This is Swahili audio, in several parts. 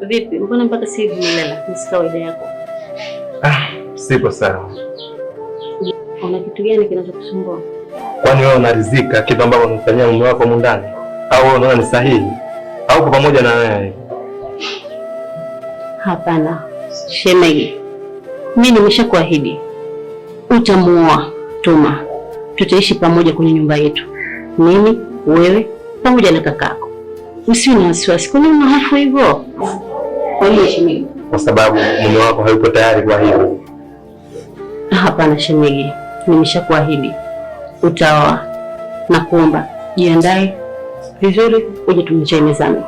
Vipi? Mbona mpaka sasa hivi umelala? Ni kawaida yako? Sipo sawa. Una kitu gani kinachokusumbua? Kwani wewe unaridhika kitu ambacho unamfanyia mume wako mundani? Au wewe unaona ni sahihi? Au kwa pamoja na wewe? Hapana. Shemeji. Mimi nimeshakuahidi. Utamuoa Tuma. Tutaishi pamoja kwenye nyumba yetu. Mimi, wewe, pamoja na kakako. Usiwe na wasiwasi. Kwa nini unahofu hivyo? Kwa nini shemeji? Kwa sababu mume wako hayupo tayari kwa hilo. Hapana shemeji. Nimeshakuahidi. Utaoa. Na kuomba jiandae vizuri uje tumchae mezani.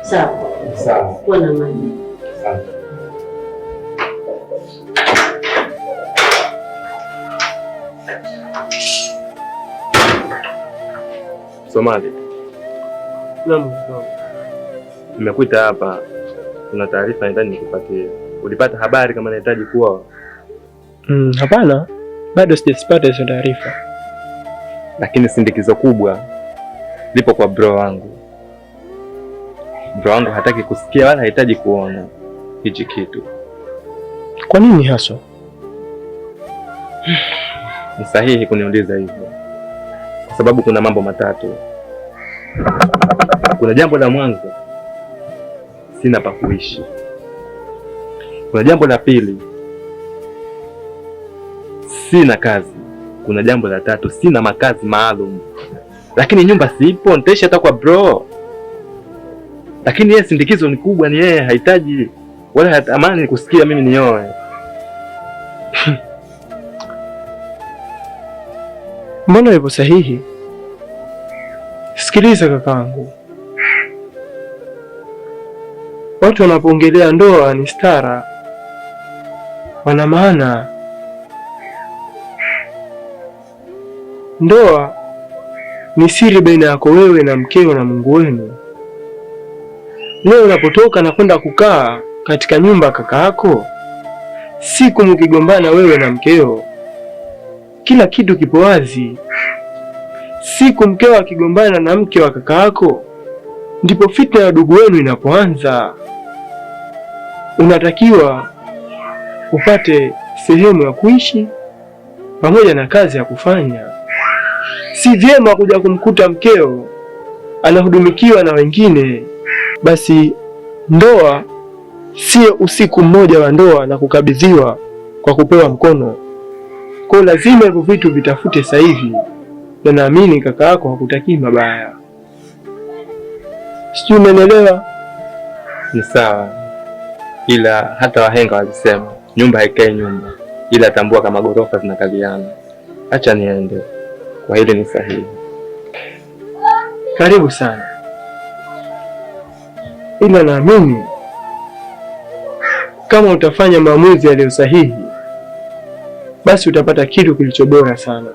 Sawa? Sawa. Kuwa na amani. Sawa. Somali. Naam. Nimekuita hapa. Kuna taarifa nahitaji nikupatie. Ulipata habari kama nahitaji kuoa? Hapana. Bado sijapata hizo taarifa. Lakini sindikizo kubwa lipo kwa bro wangu. Bro wangu hataki kusikia wala hahitaji kuona hichi kitu. Kwa nini hasa? Ni sahihi kuniuliza hivyo. Kwa sababu kuna mambo matatu. Kuna jambo la mwanzo, sina pa kuishi. Kuna jambo la pili, sina kazi. Kuna jambo la tatu, sina makazi maalum. Lakini nyumba sipo, nitaishi hata kwa bro. Lakini yeye sindikizo ni kubwa, ni yeye hahitaji wala hatamani kusikia mimi nioe. Mbona hivyo sahihi? Sikiliza kakaangu. Watu wanapoongelea ndoa ni stara, wana maana ndoa ni siri baina yako wewe na mkeo na Mungu wenu. Leo unapotoka na kwenda kukaa katika nyumba kaka yako, siku mkigombana wewe na mkeo, kila kitu kipo wazi. Siku mkeo akigombana na mke wa kaka yako, ndipo fitna ya ndugu wenu inapoanza. Unatakiwa upate sehemu ya kuishi pamoja na kazi ya kufanya. Si vyema kuja kumkuta mkeo anahudumikiwa na wengine. Basi ndoa sio usiku mmoja wa ndoa na kukabidhiwa kwa kupewa mkono. Kwa lazima hivyo vitu vitafute sasa hivi, na naamini kaka yako hakutakii mabaya. Sijui umeelewa? Ni sawa, ila hata wahenga walisema nyumba haikai nyumba, ila tambua kama ghorofa zinakaliana. Acha niende, kwa hili ni sahihi. Karibu sana, ila naamini kama utafanya maamuzi yaliyo sahihi, basi utapata kitu kilicho bora sana.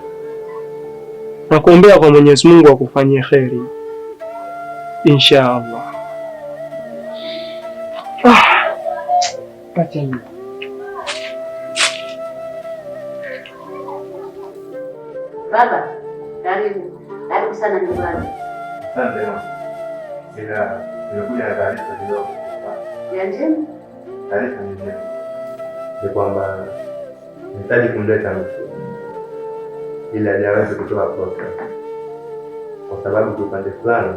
Nakuombea kwa Mwenyezi Mungu akufanyie kheri, insha Allah. Baba, karibu. Karibu sana nyumbani. Asante mama. Ila nimekuja na taarifa kidogo. Ya njema? Taarifa ni njema. Ni kwamba nahitaji kumleta mtu ili aweze kutoa kosa, kwa sababu kwa upande fulani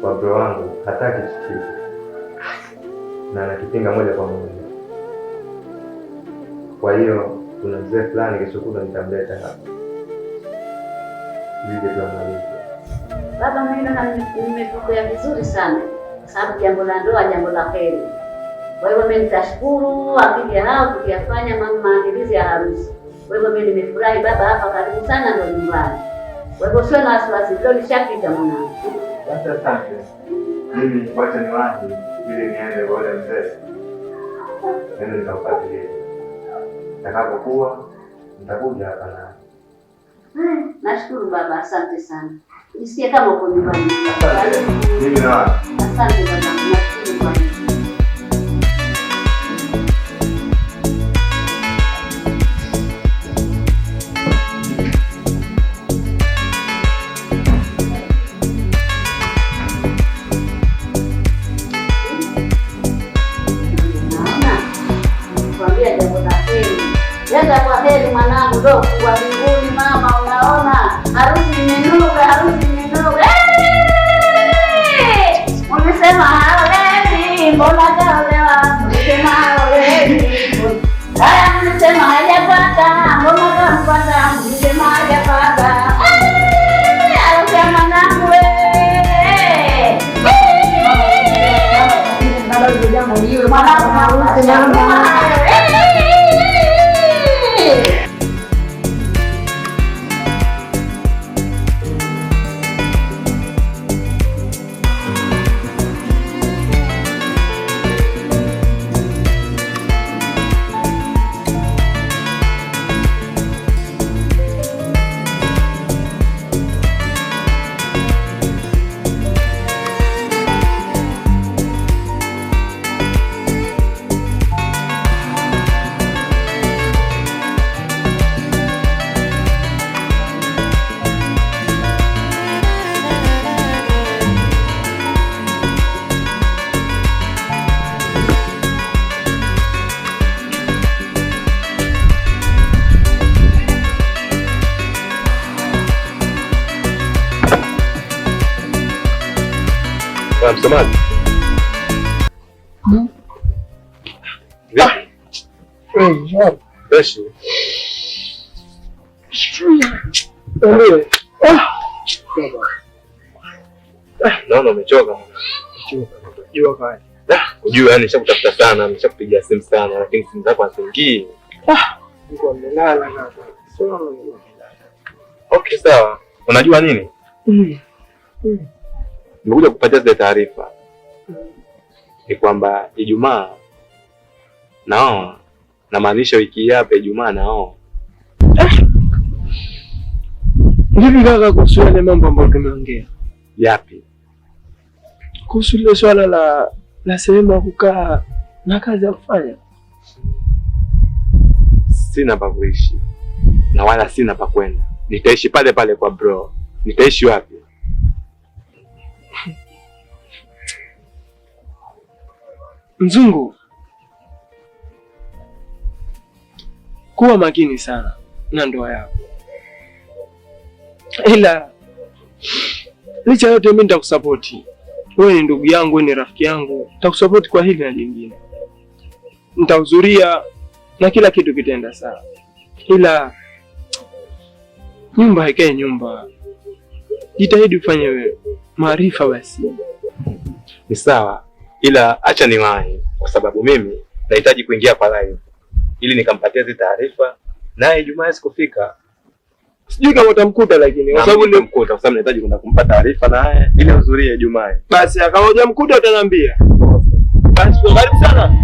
kwa bro wangu hataki chichizi na anakipinga moja kwa moja. Kwa hiyo kuna mzee fulani kesho nitamleta hapa ili tuamalize. Baba, mimi nimepokea vizuri sana, kwa sababu jambo la ndoa jambo la heri. Kwa hiyo mimi nitashukuru akija hao tukiyafanya maandalizi ya harusi. Kwa hivyo mimi nimefurahi baba, hapa karibu sana ndo nyumbani. Kwa hivyo sio na wasiwasi, ndio nishapita mwanangu. Asante. Mimi wacha niwahi ili niende kwa yule mzee. Nenda nikafuatilie. Nitakapokuwa nitakuja hapa na. Nashukuru baba, asante sana. Nisikie kama uko nyumbani. Asante. Mimi na. Asante baba, nashukuru baba. Msemaji. Naona umechoka. Ujue yani nishakutafuta sana, nishakupigia simu sana lakini simu zako haziingii. Niko nimelala na. Okay, sawa. Unajua nini? Nimekuja kupatia zile taarifa. Ni kwamba Ijumaa nao namaanisha wiki hii hapa Ijumaa nao. Hivi kaka, kuhusu yale mambo ambayo tumeongea. Yapi? Kuhusu ile swala la sehemu ya kukaa na kazi ya kufanya. Sina pa kuishi na wala sina pa kwenda. Nitaishi pale pale kwa bro. Nitaishi wapi? Mzungu, kuwa makini sana na ndoa yako. Ila licha yote mimi nitakusapoti. Wewe ni ndugu yangu, wewe ni rafiki yangu. Nitakusapoti kwa hili na jingine. Nitahudhuria na kila kitu kitaenda sawa. Ila nyumba haikae nyumba. Jitahidi ufanye maarifa basi. Ni sawa. Ila acha niwahi kwa sababu mimi nahitaji kuingia kwa live ili nikampatia hizo taarifa naye Ijumaa sikufika. Sijui kama utamkuta lakini kwa sababu nitamkuta kwa sababu nahitaji kwenda kumpa taarifa naye ili uhudhurie Ijumaa. Basi kama hujamkuta utaniambia. Basi karibu sana.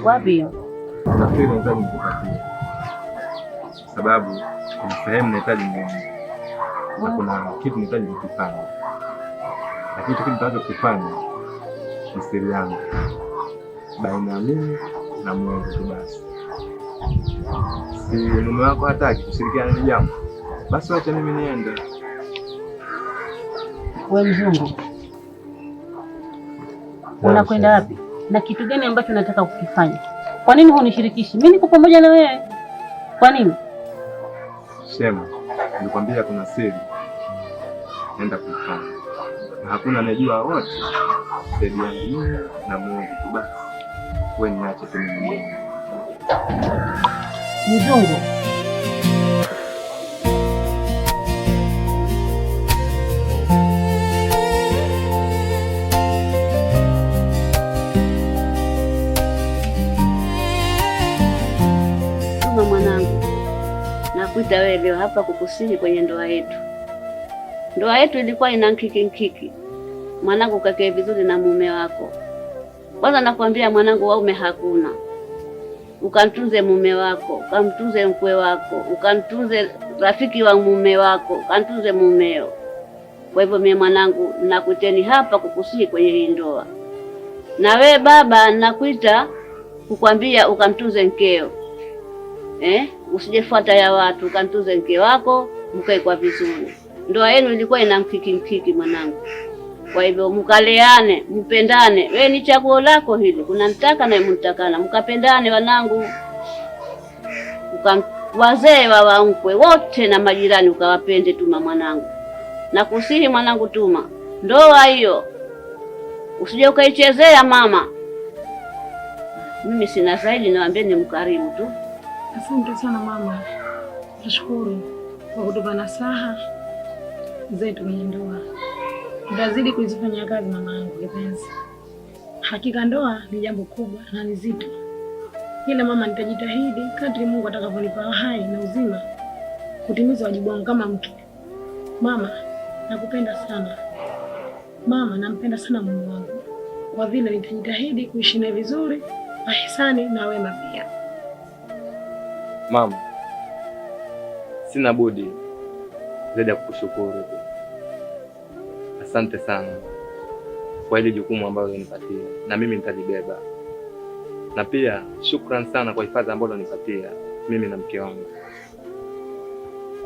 Wapi? Nafikiri nahitaji kukupatia. Sababu kuna sehemu nahitaji niende. Na kuna kitu nahitaji kukifanya. Lakini kitu nitakachokifanya ni siri yangu. Baina ya mimi na Mungu tu basi. Si mume wako hataki kushirikiana na jambo. Basi acha mimi niende. Wewe Mzungu, unakwenda wapi? Na kitu gani ambacho unataka kukifanya? Kwa nini hunishirikishi? Mimi niko pamoja na wewe. Kwa nini? Sema, nilikwambia kuna siri. Nenda kuifanya. Na hakuna anayejua wote. Siri yangu mimi na Mungu tu basi. Wewe niache tu mimi. Mzungu, mwanangu, nakuita wewe leo hapa kukusihi kwenye ndoa yetu. Ndoa yetu ilikuwa ina nkiki. Mwanangu, kakae vizuri na mume wako. Kwanza nakwambia mwanangu, waume hakuna. Ukamtunze mume wako, ukamtunze mkwe wako, ukamtunze rafiki wa mume wako, ukamtunze mumeo. Kwa hivyo mimi mwanangu, nakuteni hapa kukusihi kwenye hii ndoa. Na we baba, nakuita kukwambia ukamtunze mkeo. Usijefuata ya watu, ukamtunze mke wako, mkae kwa vizuri. Ndoa yenu ilikuwa ina mkiki mwanangu. Kwa hivyo mkaleane, mpendane. Wewe ni chaguo lako hili. Kuna mtaka na mtakana. Mkapendane wanangu. Wazee wa wankwe wote na majirani ukawapende Tuma mwanangu. Na kusihi mwanangu Tuma. Ndoa hiyo usije ukaichezea mama. Mimi sina zaidi, nawaambia ni mkarimu tu. Asante sana mama. Nashukuru kwa kutupa nasaha zetu kwenye ndoa. Tutazidi kuzifanyia kazi mama yangu kipenzi. Hakika ndoa ni jambo kubwa na ni zito. Ila mama, nitajitahidi kadri Mungu atakavyonipa hai na uzima kutimiza wajibu wangu kama mke. Mama, nakupenda sana. Mama, nampenda sana mume wangu. Kwa vile nitajitahidi kuishi naye vizuri, kwa hisani na wema pia. Mama, sina budi zaidi ya kukushukuru tu. Asante sana kwa ile jukumu ambalo ulinipatia na mimi nitalibeba. Na pia shukrani sana kwa hifadhi ambayo ulinipatia mimi na mke wangu.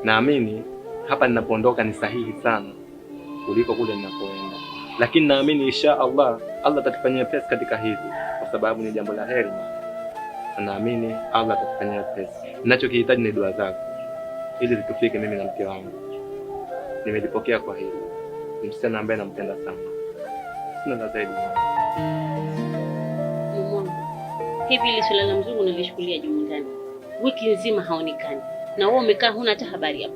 Naamini hapa ninapoondoka ni sahihi sana kuliko kule ninapoenda. lakini naamini insha Allah atatufanyia pesa katika hili, kwa sababu ni jambo la heri. Naamini Allah atatufanyia pesa. Ninachokihitaji ni dua zako ili zitufike mimi na mke wangu. Nimelipokea kwa hili. Ni msichana ambaye nampenda sana. Sina la zaidi. Hivi ile swala la mzungu nalishukulia jumu ndani. Wiki nzima haonekani. Na wewe umekaa huna hata habari hapo.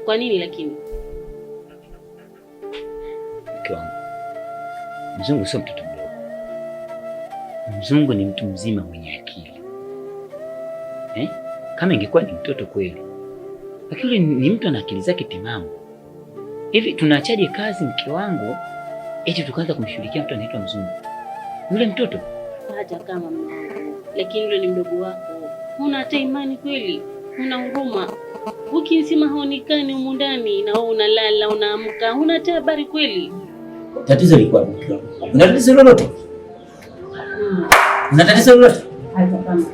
Kwa nini lakini? Mke wangu, mzungu sio mtoto mdogo. Mzungu ni mtu mzima mwenye akili. Kama ingekuwa ni mtoto kweli, lakini ni mtu ana akili zake timamu. Hivi tunaachaje kazi mke wangu eti tukaanza kumshughulikia mtu anaitwa mzungu? Yule mtoto hata kama mwanangu, lakini yule ni mdogo wako. Huna hata imani kweli? Huna huruma? Wiki nzima haonekani humu ndani na wewe unalala unaamka, huna hata habari kweli? Tatizo liko wapi mke wangu? Una tatizo lolote? Una tatizo lolote? Hata kama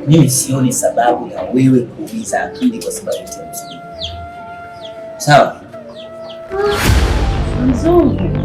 mimi sioni sababu ya wewe kuumiza akili kwa sababu ya mzungu. Sawa? Mzungu